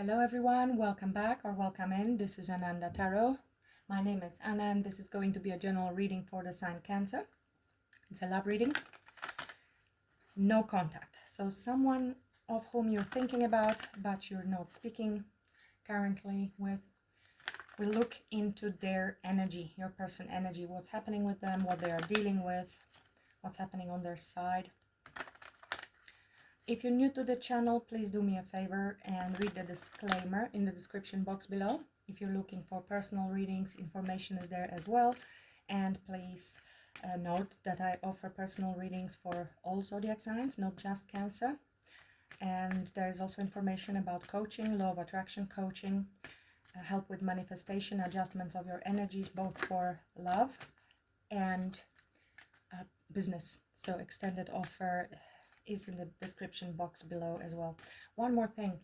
Hello everyone, welcome back or welcome in. This is Ananda Tarot. My name is Anna and this is going to be a general reading for the sign Cancer. It's a love reading. No contact. So someone of whom you're thinking about but you're not speaking currently with, we look into their energy, your person energy, what's happening with them, what they are dealing with, what's happening on their side. If you're new to the channel, please do me a favor and read the disclaimer in the description box below. If you're looking for personal readings, information is there as well. And please note that I offer personal readings for all zodiac signs, not just Cancer. And there is also information about coaching, law of attraction coaching, help with manifestation, adjustments of your energies, both for love and business. So extended offer is in the description box below as well. One more thing,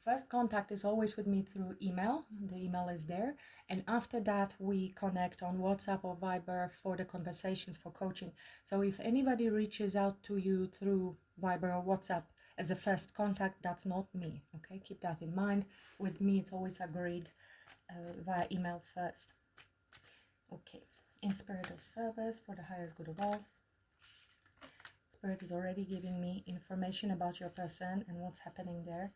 first contact is always with me through email. The email is there, and after that we connect on WhatsApp or Viber for the conversations, for coaching. So if anybody reaches out to you through Viber or WhatsApp as a first contact, that's not me. Okay, keep that in mind. With me it's always agreed via email first. Okay, in spirit of service for the highest good of all, Spirit is already giving me information about your person and what's happening there.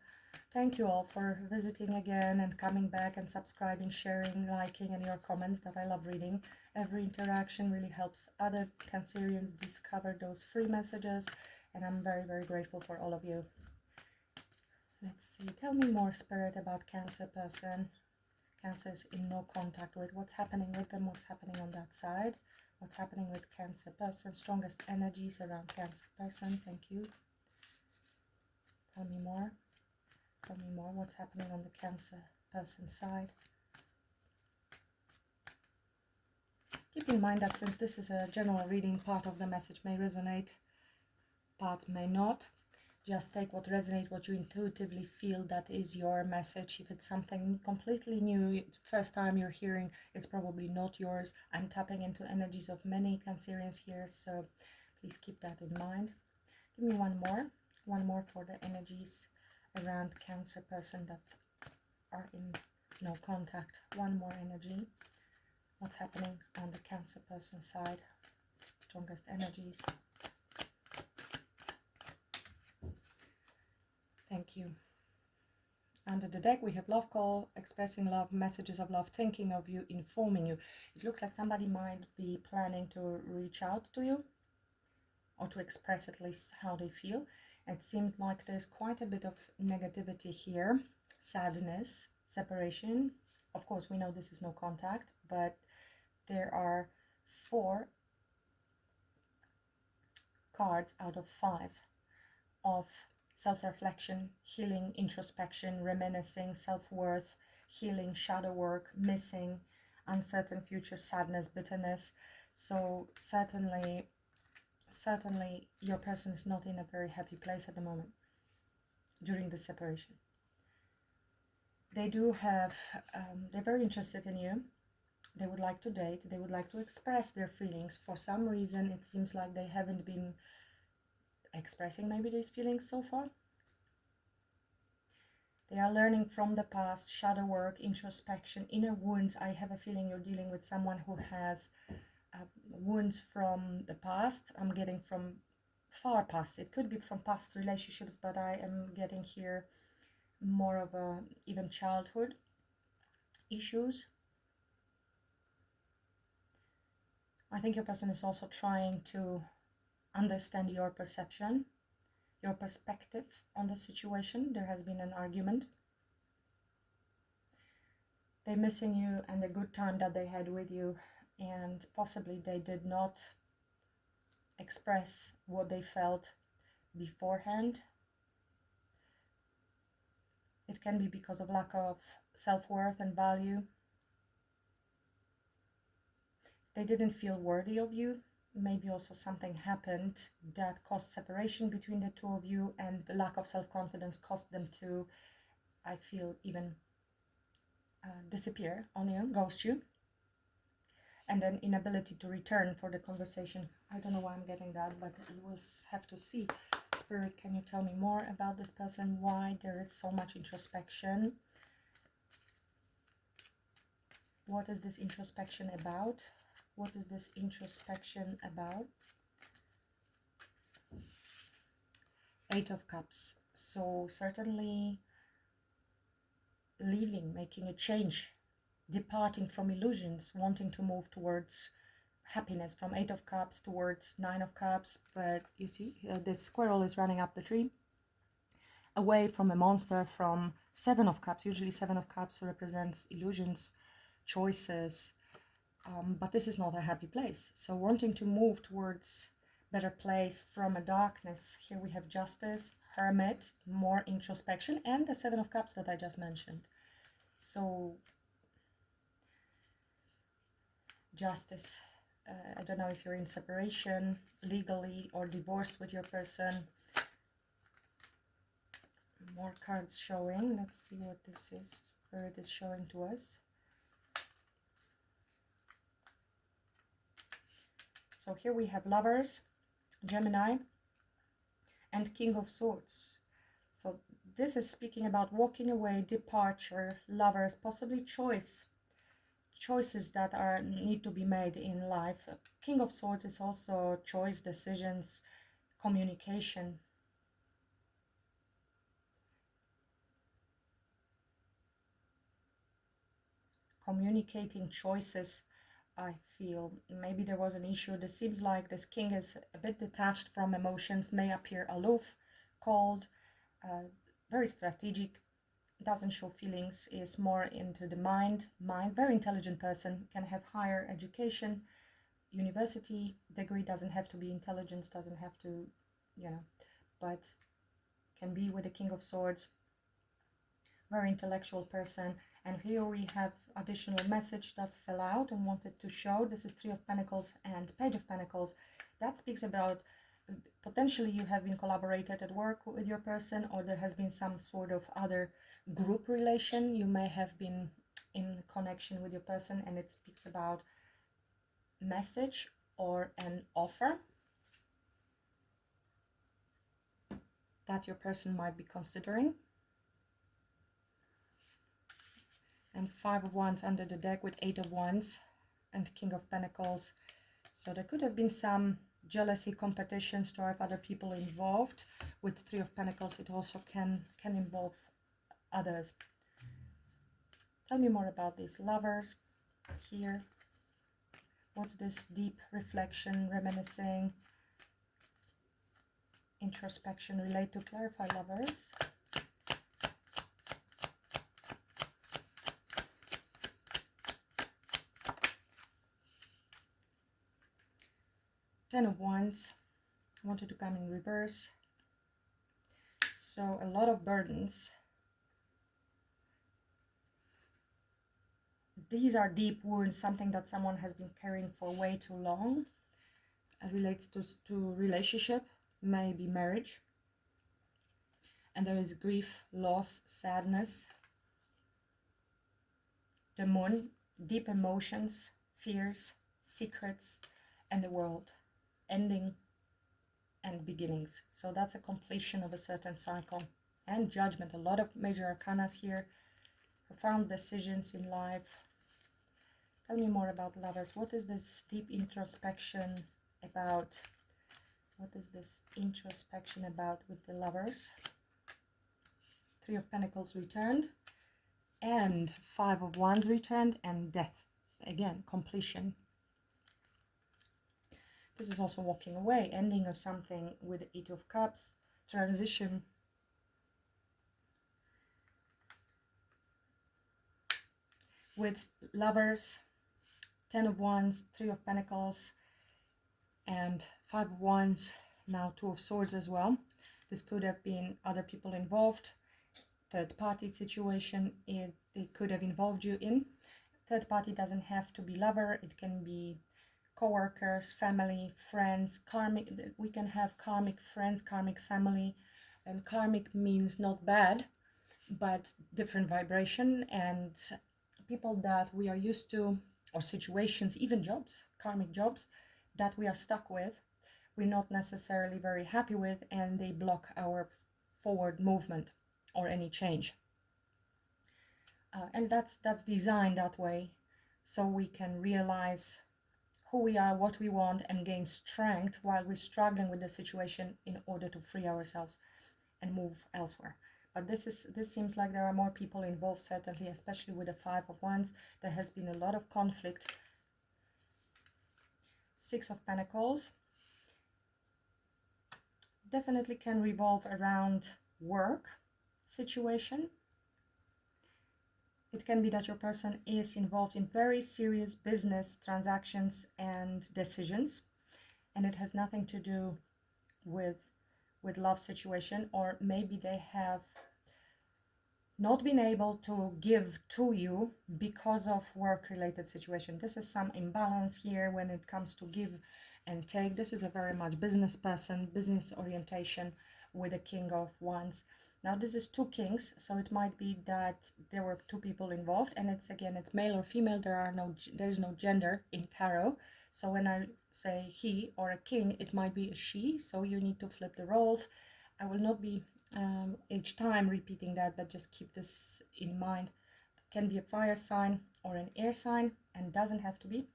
Thank you all for visiting again and coming back and subscribing, sharing, liking, and your comments that I love reading. Every interaction really helps other Cancerians discover those free messages, and I'm very, very grateful for all of you. Let's see. Tell me more, Spirit, about Cancer person. Cancer is in no contact with. What's happening with them? What's happening on that side? What's happening with Cancer person? Strongest energies around Cancer person. Thank you. Tell me more. Tell me more. What's happening on the Cancer person side? Keep in mind that since this is a general reading, part of the message may resonate, parts may not. Just take what resonates, what you intuitively feel that is your message. If it's something completely new, first time you're hearing, it's probably not yours. I'm tapping into energies of many Cancerians here, so please keep that in mind. Give me one more for the energies around Cancer person that are in no contact. One more energy. What's happening on the Cancer person side? Strongest energies. Thank you. Under the deck we have love call, expressing love, messages of love, thinking of you, informing you. It looks like somebody might be planning to reach out to you or to express at least how they feel. It seems like there's quite a bit of negativity here, sadness, separation. Of course, we know this is no contact, but there are 4 cards out of 5 of self-reflection, healing, introspection, reminiscing, self-worth, healing, shadow work, missing, uncertain future, sadness, bitterness. So certainly your person is not in a very happy place at the moment during the separation. They do have, they're very interested in you. They would like to date. They would like to express their feelings. For some reason, it seems like they haven't been expressing maybe these feelings so far. They are learning from the past, shadow work, introspection, inner wounds. I have a feeling you're dealing with someone who has wounds from the past. I'm getting from far past. It could be from past relationships, but I am getting here more of a even childhood issues. I think your person is also trying to understand your perception, your perspective on the situation. There has been an argument. They're missing you and the good time that they had with you, and possibly they did not express what they felt beforehand. It can be because of lack of self-worth and value. They didn't feel worthy of you. Maybe also something happened that caused separation between the two of you, and the lack of self-confidence caused them to, I feel, even disappear on you, ghost you. and an inability to return for the conversation. I don't know why I'm getting that, but we'll have to see. Spirit, can you tell me more about this person? Why there is so much introspection? What is this introspection about? What is this introspection about? Eight of Cups. So certainly leaving, making a change, departing from illusions, wanting to move towards happiness, from Eight of Cups towards Nine of Cups. But you see, this squirrel is running up the tree, away from a monster, from Seven of Cups. Usually Seven of Cups represents illusions, choices, but this is not a happy place. So wanting to move towards better place from a darkness. Here we have Justice, Hermit, more introspection, and the Seven of Cups that I just mentioned. So Justice, I don't know if you're in separation legally or divorced with your person. More cards showing. Let's see what this is, where it is showing to us. So here we have Lovers, Gemini, and King of Swords. So this is speaking about walking away, departure, Lovers, possibly choices that need to be made in life. King of Swords is also choice, decisions, communication. Communicating choices, I feel. Maybe there was an issue. This seems like this king is a bit detached from emotions, may appear aloof, cold, very strategic, doesn't show feelings, is more into the mind, very intelligent person, can have higher education, university degree, doesn't have to be intelligence, doesn't have to, but can be with the King of Swords, very intellectual person. And here we have additional message that fell out and wanted to show. This is Three of Pentacles and Page of Pentacles. That speaks about potentially you have been collaborated at work with your person, or there has been some sort of other group relation. You may have been in connection with your person, and it speaks about message or an offer that your person might be considering. And Five of Wands under the deck with Eight of Wands and King of Pentacles. So there could have been some jealousy, competition, strife, other people involved. With Three of Pentacles, it also can involve others. Tell me more about these Lovers here. What's this deep reflection, reminiscing, introspection relate to? Clarify, Lovers. Ten of Wands, wanted to come in reverse. So a lot of burdens. These are deep wounds, something that someone has been carrying for way too long. It relates to relationship, maybe marriage. And there is grief, loss, sadness. The Moon, deep emotions, fears, secrets, and the World. Ending and beginnings. So that's a completion of a certain cycle. And Judgment, a lot of major arcana here, profound decisions in life. Tell me more about Lovers. What is this deep introspection about? What is this introspection about with the Lovers? Three of Pentacles returned, and Five of Wands returned, and Death. Again, completion. This is also walking away, ending of something with the Eight of Cups, transition. With Lovers, Ten of Wands, Three of Pentacles, and Five of Wands, now Two of Swords as well. This could have been other people involved, third party situation, they could have involved you in. Third party doesn't have to be lover, it can be co-workers, family, friends, karmic. We can have karmic friends, karmic family, and karmic means not bad, but different vibration, and people that we are used to or situations, even jobs, karmic jobs that we are stuck with, we're not necessarily very happy with, and they block our forward movement or any change. And that's designed that way, so we can realize who we are, what we want, and gain strength while we're struggling with the situation in order to free ourselves and move elsewhere. But this seems like there are more people involved, certainly, especially with the Five of Wands. There has been a lot of conflict. Six of Pentacles definitely can revolve around work situation. It can be that your person is involved in very serious business transactions and decisions, and it has nothing to do with love situation, or maybe they have not been able to give to you because of work related situation. This is some imbalance here when it comes to give and take. This is a very much business person, business orientation with a King of Wands. Now this is two kings, so it might be that there were two people involved, and it's male or female. There is no gender in tarot. So when I say he or a king, it might be a she, so you need to flip the roles. I will not be each time repeating that, but just keep this in mind. It can be a fire sign or an air sign, and doesn't have to be.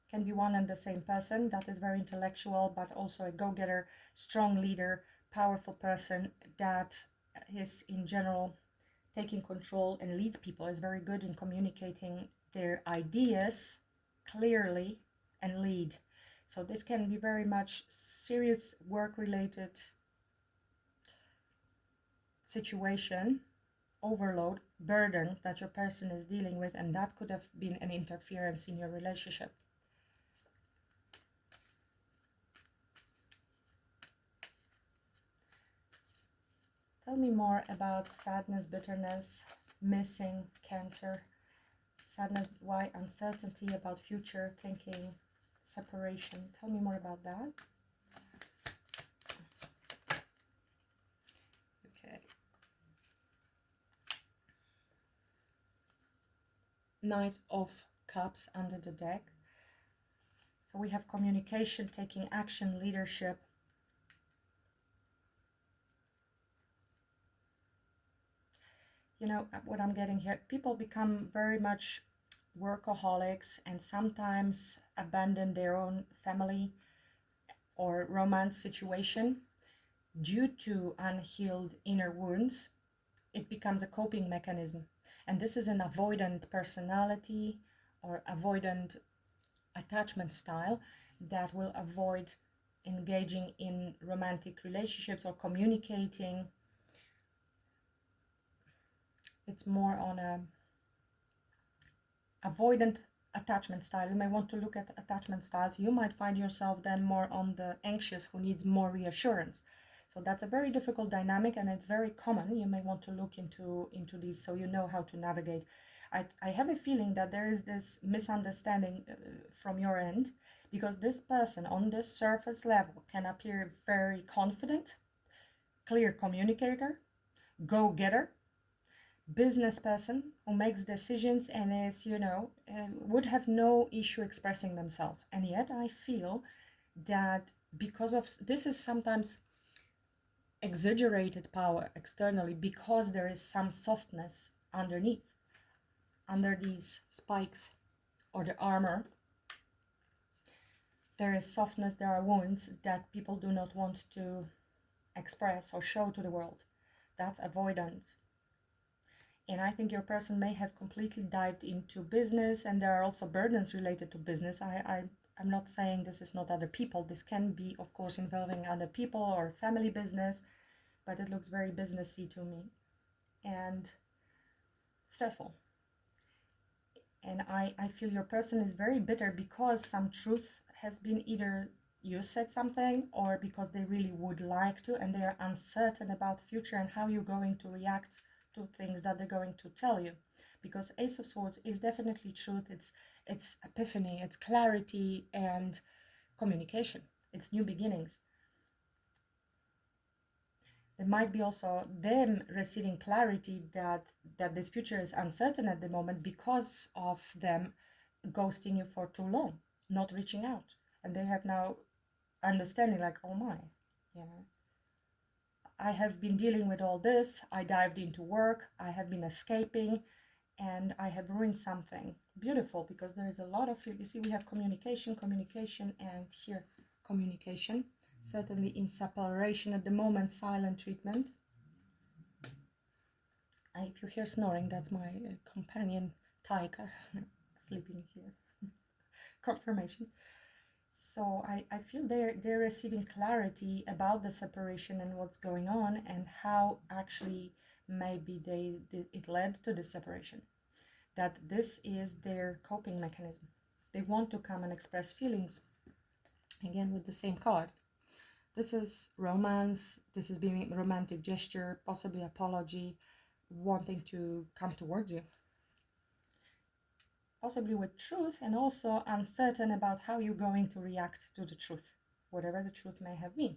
Can be one and the same person that is very intellectual, but also a go-getter, strong leader, powerful person that is in general taking control and leads people, is very good in communicating their ideas clearly and lead. So this can be very much serious work-related situation, overload, burden that your person is dealing with, and that could have been an interference in your relationship. Tell me more about sadness, bitterness, missing, Cancer. Sadness, why? Uncertainty about future, thinking, separation. Tell me more about that. Okay. Knight of Cups under the deck. So we have communication, taking action, leadership. You know what I'm getting here? People become very much workaholics and sometimes abandon their own family or romance situation due to unhealed inner wounds. It becomes a coping mechanism, and this is an avoidant personality or avoidant attachment style that will avoid engaging in romantic relationships or communicating. It's more on a avoidant attachment style. You may want to look at attachment styles. You might find yourself then more on the anxious who needs more reassurance. So that's a very difficult dynamic, and it's very common. You may want to look into these so you know how to navigate. I have a feeling that there is this misunderstanding from your end, because this person on the surface level can appear very confident, clear communicator, go-getter, business person who makes decisions and is, would have no issue expressing themselves. And yet I feel that because of this is sometimes exaggerated power externally, because there is some softness underneath, under these spikes or the armor. There is softness, there are wounds that people do not want to express or show to the world. That's avoidance. And I think your person may have completely dived into business, and there are also burdens related to business. I'm not saying this is not other people. This can be, of course, involving other people or family business, but it looks very businessy to me and stressful. And I feel your person is very bitter because some truth has been, either you said something or because they really would like to, and they are uncertain about the future and how you're going to react to things that they're going to tell you. Because Ace of Swords is definitely truth. It's epiphany, it's clarity and communication. It's new beginnings. It might be also them receiving clarity that this future is uncertain at the moment because of them ghosting you for too long, not reaching out. And they have now understanding like, oh my, I have been dealing with all this. I dived into work. I have been escaping and I have ruined something. Beautiful, because there is a lot of, you see, we have communication, and here communication. Certainly in separation at the moment, silent treatment. If you hear snoring, that's my companion Taika sleeping here. Confirmation. So I feel they're receiving clarity about the separation and what's going on and how actually maybe it led to the separation. That this is their coping mechanism. They want to come and express feelings. Again, with the same card. This is romance. This is being romantic gesture, possibly apology, wanting to come towards you. Possibly with truth, and also uncertain about how you're going to react to the truth, whatever the truth may have been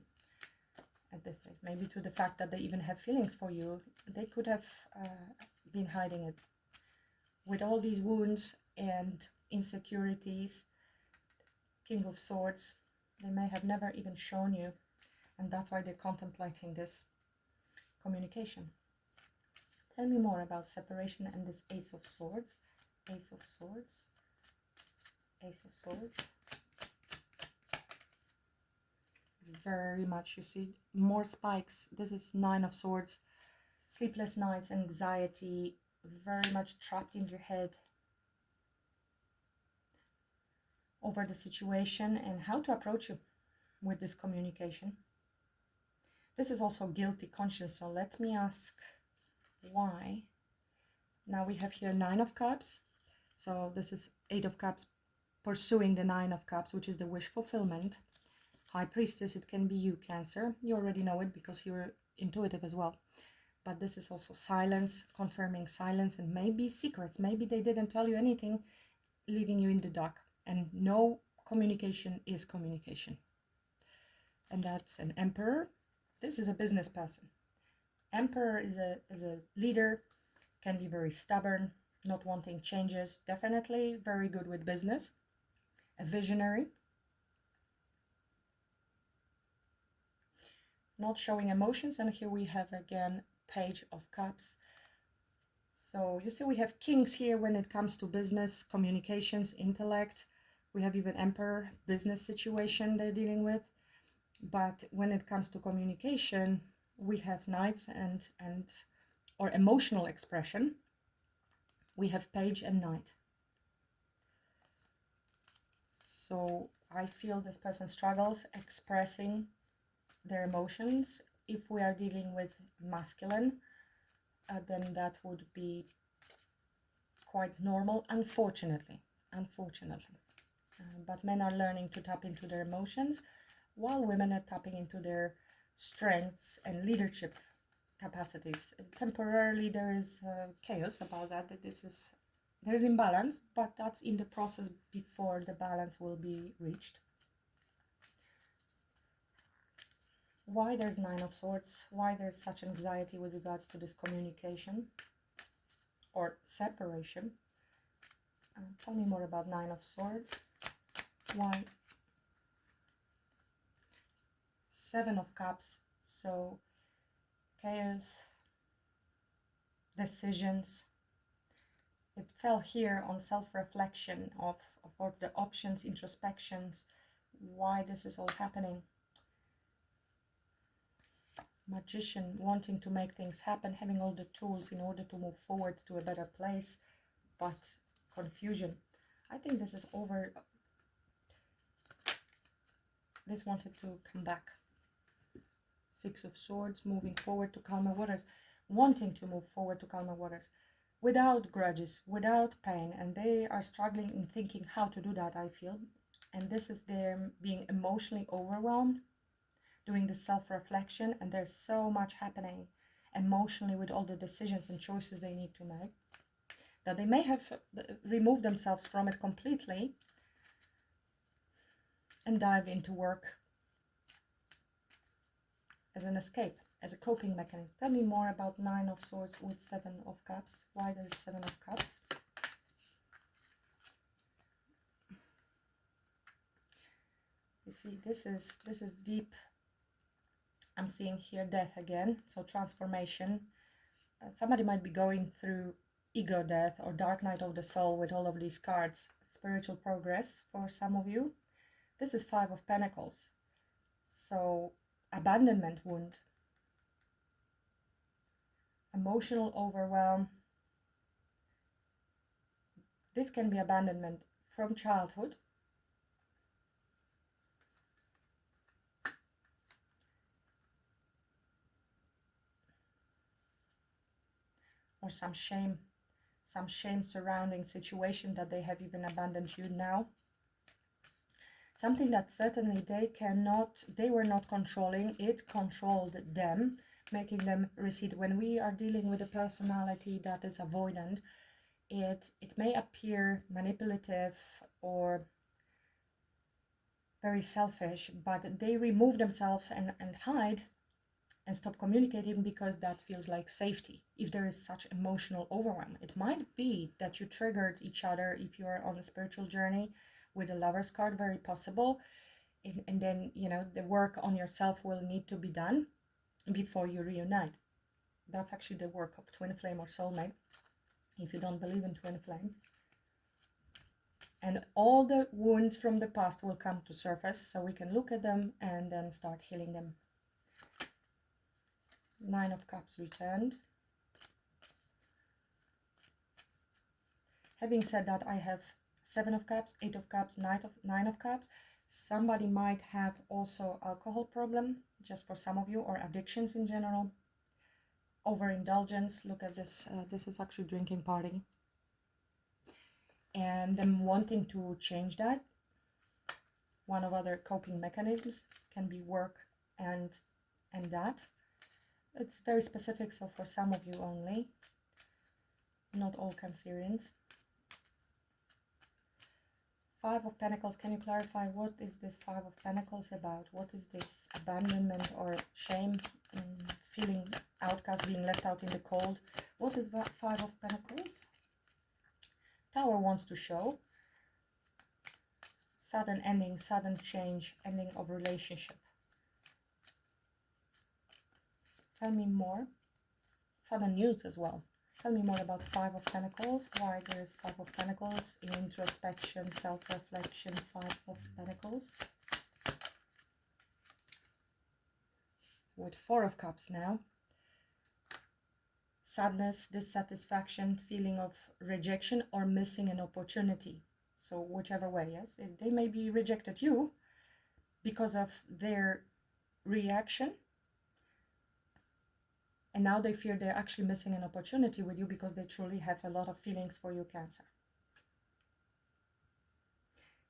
at this stage. Maybe to the fact that they even have feelings for you. They could have been hiding it. With all these wounds and insecurities, King of Swords, they may have never even shown you, and that's why they're contemplating this communication. Tell me more about separation and this Ace of Swords. Ace of Swords, Ace of Swords. Very much, you see, more spikes. This is Nine of Swords, sleepless nights, anxiety, very much trapped in your head over the situation and how to approach you with this communication. This is also guilty conscience, so let me ask why. Now we have here Nine of Cups. So this is Eight of Cups pursuing the Nine of Cups, which is the wish fulfillment. High Priestess, it can be you, Cancer. You already know it because you're intuitive as well. But this is also silence, confirming silence, and maybe secrets. Maybe they didn't tell you anything, leaving you in the dark. And no communication is communication. And that's an Emperor. This is a business person. Emperor is a leader, can be very stubborn, not wanting changes, definitely very good with business, a visionary, not showing emotions. And here we have again Page of Cups. So you see we have kings here when it comes to business, communications, intellect. We have even Emperor, business situation they're dealing with. But when it comes to communication, we have Knights and or emotional expression. We have Page and Knight. So I feel this person struggles expressing their emotions. If we are dealing with masculine, then that would be quite normal, unfortunately. But men are learning to tap into their emotions, while women are tapping into their strengths and leadership capacities. Temporarily there is chaos about that, there's imbalance, but that's in the process before the balance will be reached. Why there's Nine of Swords? Why there's such anxiety with regards to this communication or separation? Tell me more about Nine of Swords. Why? Seven of Cups. So chaos, decisions. It fell here on self-reflection of the options, introspections, why this is all happening. Magician, wanting to make things happen, having all the tools in order to move forward to a better place, but confusion. I think this is over. This wanted to come back. Six of Swords, moving forward to calmer waters, wanting to move forward to calmer waters, without grudges, without pain, and they are struggling in thinking how to do that, I feel. And this is them being emotionally overwhelmed, doing the self-reflection, and there's so much happening emotionally with all the decisions and choices they need to make, that they may have removed themselves from it completely and dive into work as an escape, as a coping mechanism. Tell me more about Nine of Swords with Seven of Cups. Why there is Seven of Cups? You see, this is deep. I'm seeing here death again, so transformation. Somebody might be going through ego death or dark night of the soul with all of these cards. Spiritual progress for some of you. This is Five of Pentacles. So abandonment wound. Emotional overwhelm. This can be abandonment from childhood. Or some shame surrounding situation that they have even abandoned you now. Something that certainly they were not controlling, it controlled them, making them recede. When we are dealing with a personality that is avoidant, it may appear manipulative or very selfish, but they remove themselves and hide and stop communicating because that feels like safety. If there is such emotional overwhelm, it might be that you triggered each other if you are on a spiritual journey with a Lover's card, very possible. And then, you know, the work on yourself will need to be done before you reunite. That's actually the work of twin flame or soulmate, if you don't believe in twin flame. And all the wounds from the past will come to surface, so we can look at them and then start healing them. Nine of Cups returned. Having said that, I have Seven of Cups, Eight of Cups, Nine of Cups. Somebody might have also alcohol problem, just for some of you, or addictions in general. Overindulgence. Look at this. This is actually drinking party. And them wanting to change that. One of other coping mechanisms can be work and that. It's very specific, so for some of you only, not all Cancerians. Five of Pentacles, can you clarify what is this Five of Pentacles about? What is this abandonment or shame, feeling outcast, being left out in the cold? What is that Five of Pentacles? Tower wants to show sudden ending, sudden change, ending of relationship. Tell me more. Sudden news as well. Tell me more about Five of Pentacles. Why there is Five of Pentacles in introspection, self-reflection, Five of Pentacles. With Four of Cups now. Sadness, dissatisfaction, feeling of rejection or missing an opportunity. So whichever way, yes. They may be rejected you because of their reaction. And now they fear they're actually missing an opportunity with you because they truly have a lot of feelings for you, Cancer.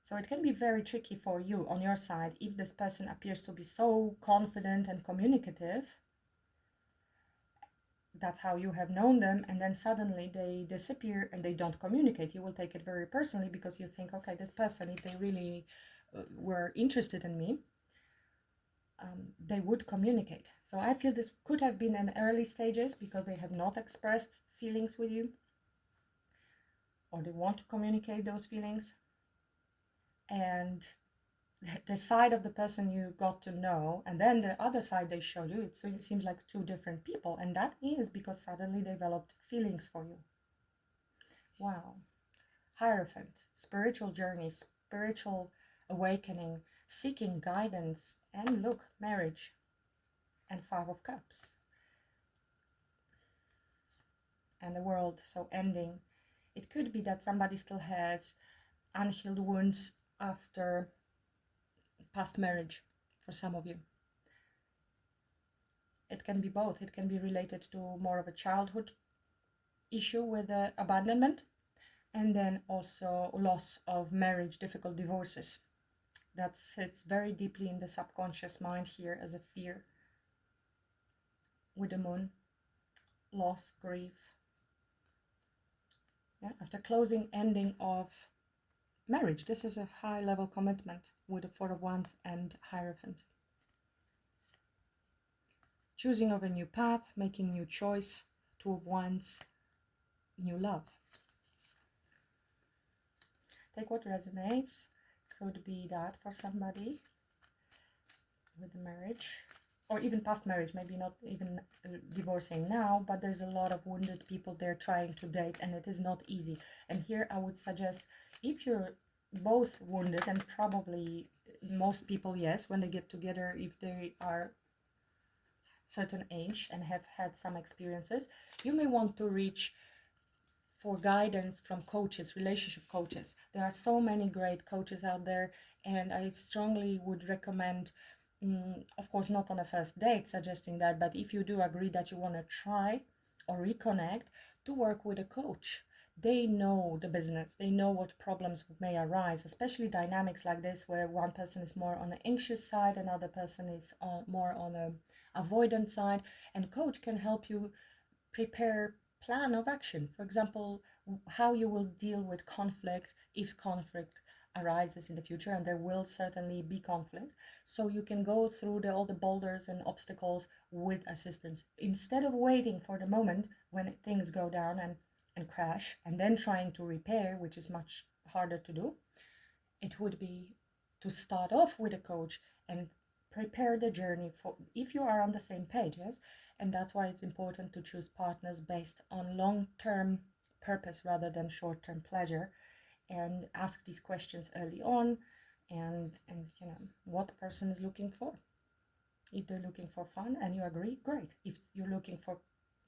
So it can be very tricky for you on your side if this person appears to be so confident and communicative. That's how you have known them, and then suddenly they disappear and they don't communicate. You will take it very personally because you think, okay, this person, if they really were interested in me, they would communicate. So I feel this could have been in early stages because they have not expressed feelings with you, or they want to communicate those feelings. And the side of the person you got to know, and then the other side they showed you, it seems like two different people. And that is because suddenly they developed feelings for you. Wow. Hierophant, spiritual journey, spiritual awakening, seeking guidance, and look, marriage, and Five of Cups, and the World. So ending. It could be that somebody still has unhealed wounds after past marriage for some of you. It can be both. It can be related to more of a childhood issue with abandonment, and then also loss of marriage, difficult divorces. That sits very deeply in the subconscious mind here as a fear. With the Moon, loss, grief. Yeah, after closing, ending of marriage. This is a high-level commitment with the Four of Wands and Hierophant. choosing of a new path, making new choice to one's new love. Take what resonates. Could be that for somebody with the marriage, or even past marriage, maybe not even divorcing now, but there's a lot of wounded people there trying to date, and it is not easy. And here I would suggest, if you're both wounded, and probably most people, yes, when they get together, if they are certain age and have had some experiences, you may want to reach for guidance from coaches, relationship coaches. There are so many great coaches out there, and I strongly would recommend, of course not on a first date suggesting that, but if you do agree that you want to try or reconnect, to work with a coach. They know the business, they know what problems may arise, especially dynamics like this where one person is more on the anxious side, another person is more on a avoidant side, and coach can help you prepare plan of action. For example, how you will deal with conflict if conflict arises in the future, and there will certainly be conflict. So you can go through all the boulders and obstacles with assistance, instead of waiting for the moment when things go down and crash, and then trying to repair, which is much harder to do. It would be to start off with a coach and prepare the journey for, if you are on the same page, yes. And that's why it's important to choose partners based on long-term purpose rather than short-term pleasure, and ask these questions early on, and you know what the person is looking for. If they're looking for fun and you agree, great. If you're looking for,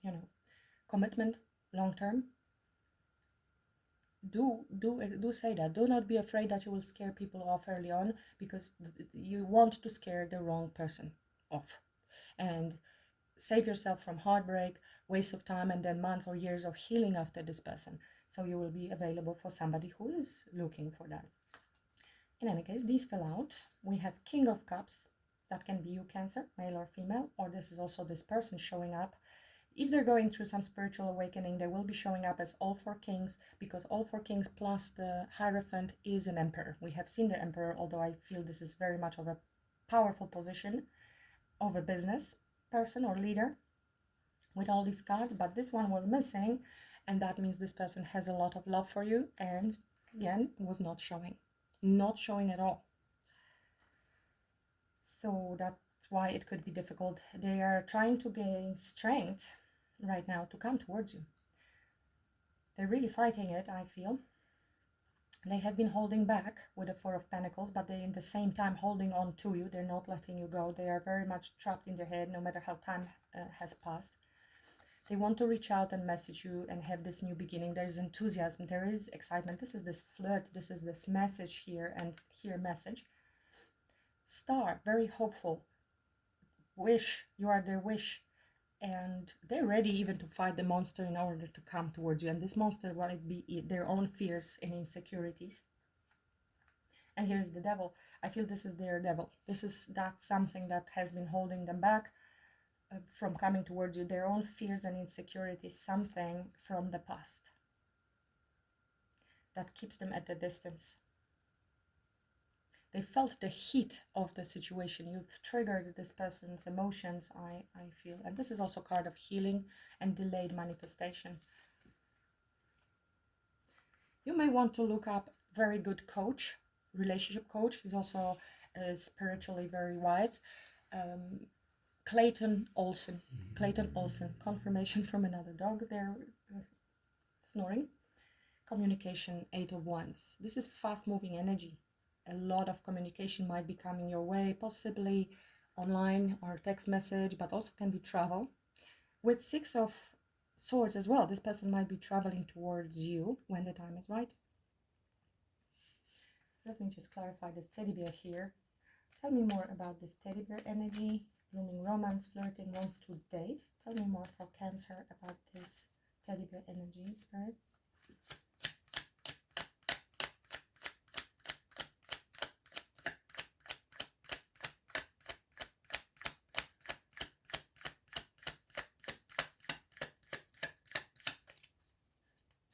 you know, commitment long-term, do say that. Do not be afraid that you will scare people off early on, because you want to scare the wrong person off, and save yourself from heartbreak, waste of time, and then months or years of healing after this person. So you will be available for somebody who is looking for that. In any case, these fell out. We have King of Cups. That can be you, Cancer, male or female, or this is also this person showing up. If they're going through some spiritual awakening, they will be showing up as all four kings, because all four kings plus the Hierophant is an emperor. We have seen the emperor, although I feel this is very much of a powerful position of a business person or leader with all these cards, but this one was missing, and that means this person has a lot of love for you, and again was not showing at all. So that's why it could be difficult. They are trying to gain strength right now to come towards you. They're really fighting it, I feel. They have been holding back with the Four of Pentacles, but they in the same time holding on to you. They're not letting you go. They are very much trapped in their head, no matter how time has passed. They want to reach out and message you and have this new beginning. There's enthusiasm, there is excitement. This is this flirt, this is this message here, and here message. Star, very hopeful. Wish, you are their wish. And they're ready even to fight the monster in order to come towards you. And this monster will be their own fears and insecurities. And here's the devil. I feel this is their devil. That's something that has been holding them back from coming towards you. Their own fears and insecurities, something from the past that keeps them at a distance. They felt the heat of the situation. You've triggered this person's emotions, I feel. And this is also a card of healing and delayed manifestation. You may want to look up very good coach, relationship coach. He's also spiritually very wise. Clayton Olson, confirmation from another dog there snoring. Communication, 8 of Wands. This is fast moving energy. A lot of communication might be coming your way, possibly online or text message, but also can be travel. With 6 of Swords as well, this person might be traveling towards you when the time is right. Let me just clarify this teddy bear here. Tell me more about this teddy bear energy. Blooming romance, flirting, want to date. Tell me more for Cancer about this teddy bear energy, Spirit.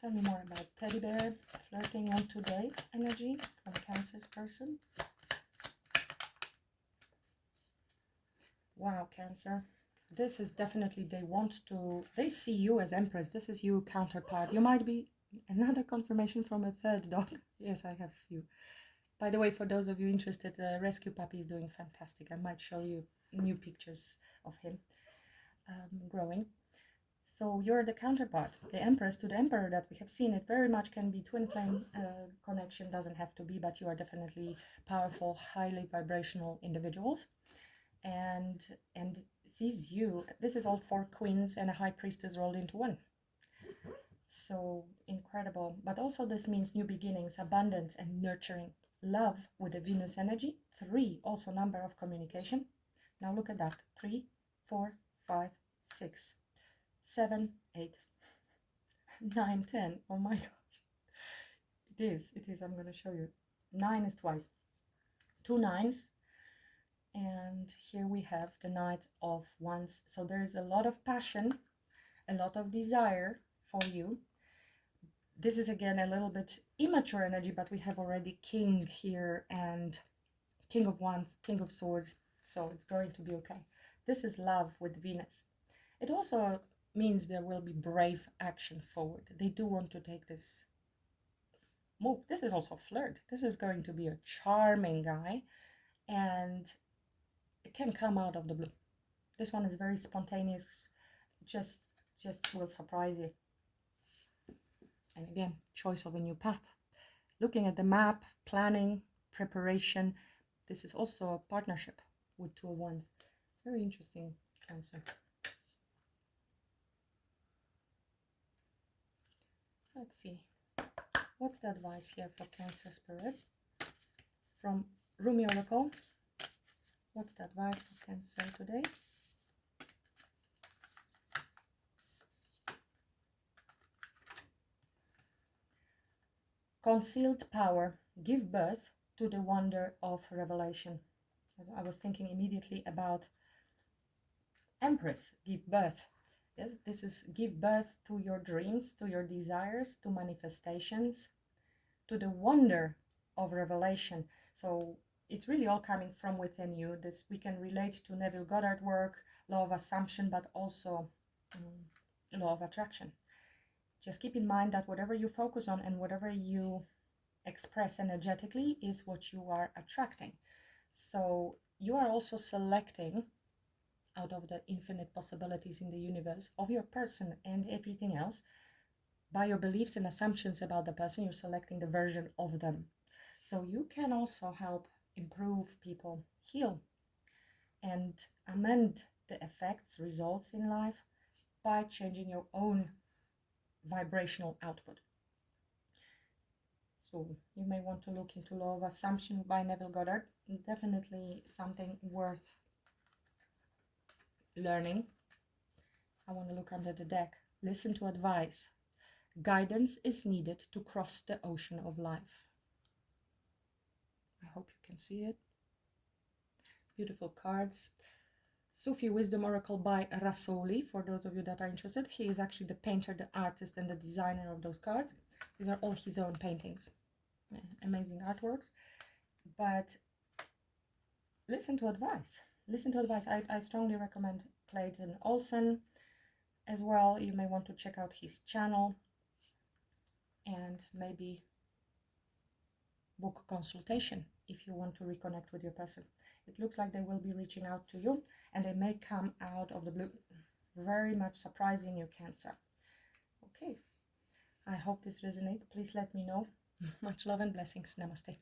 Tell me more about teddy bear, flirting, want to date energy from Cancer's person. Wow, Cancer. this is definitely, they see you as Empress. This is you counterpart. You might be another confirmation from a third dog. Yes, I have few. By the way, for those of you interested, the rescue puppy is doing fantastic. I might show you new pictures of him growing. So you're the counterpart, the Empress to the Emperor that we have seen. It very much can be twin flame connection, doesn't have to be, but you are definitely powerful, highly vibrational individuals. And sees you. This is all 4 queens and a high priestess rolled into one. So incredible. But also this means new beginnings, abundance and nurturing. Love with the Venus energy. 3, also number of communication. Now look at that. 3, 4, 5, 6, 7, 8, 9, 10. Oh my gosh. It is. I'm going to show you. 9 is twice. 2 9s. And here we have the Knight of Wands. So there is a lot of passion, a lot of desire for you. This is again a little bit immature energy, but we have already King here and King of Wands, King of Swords. So it's going to be okay. This is love with Venus. It also means there will be brave action forward. They do want to take this move. This is also flirt. This is going to be a charming guy, and it can come out of the blue. This one is very spontaneous, just will surprise you. And again, choice of a new path. Looking at the map, planning, preparation. This is also a partnership with 2 of Wands. Very interesting, Cancer. Let's see. What's the advice here for Cancer Spirit? From Rumi Oracle. What's the advice for Cancer today? Concealed power, give birth to the wonder of revelation. I was thinking immediately about Empress, give birth. Yes, this is give birth to your dreams, to your desires, to manifestations, to the wonder of revelation. So it's really all coming from within you. This we can relate to Neville Goddard work, law of assumption, but also law of attraction. Just keep in mind that whatever you focus on and whatever you express energetically is what you are attracting. So you are also selecting out of the infinite possibilities in the universe of your person and everything else. By your beliefs and assumptions about the person, you're selecting the version of them. So you can also help improve people, heal, and amend the effects, results in life by changing your own vibrational output. So you may want to look into Law of Assumption by Neville Goddard. Definitely something worth learning. I want to look under the deck. Listen to advice. Guidance is needed to cross the ocean of life. I hope you can see it. Beautiful cards. Sufi Wisdom Oracle by Rasoli, for those of you that are interested. He is actually the painter, the artist, and the designer of those cards. These are all his own paintings. Amazing artworks. But listen to advice. Listen to advice. I strongly recommend Clayton Olson as well. You may want to check out his channel and maybe book a consultation if you want to reconnect with your person. It looks like they will be reaching out to you, and they may come out of the blue, very much surprising you, Cancer. Okay, I hope this resonates. Please let me know. Much love and blessings. Namaste.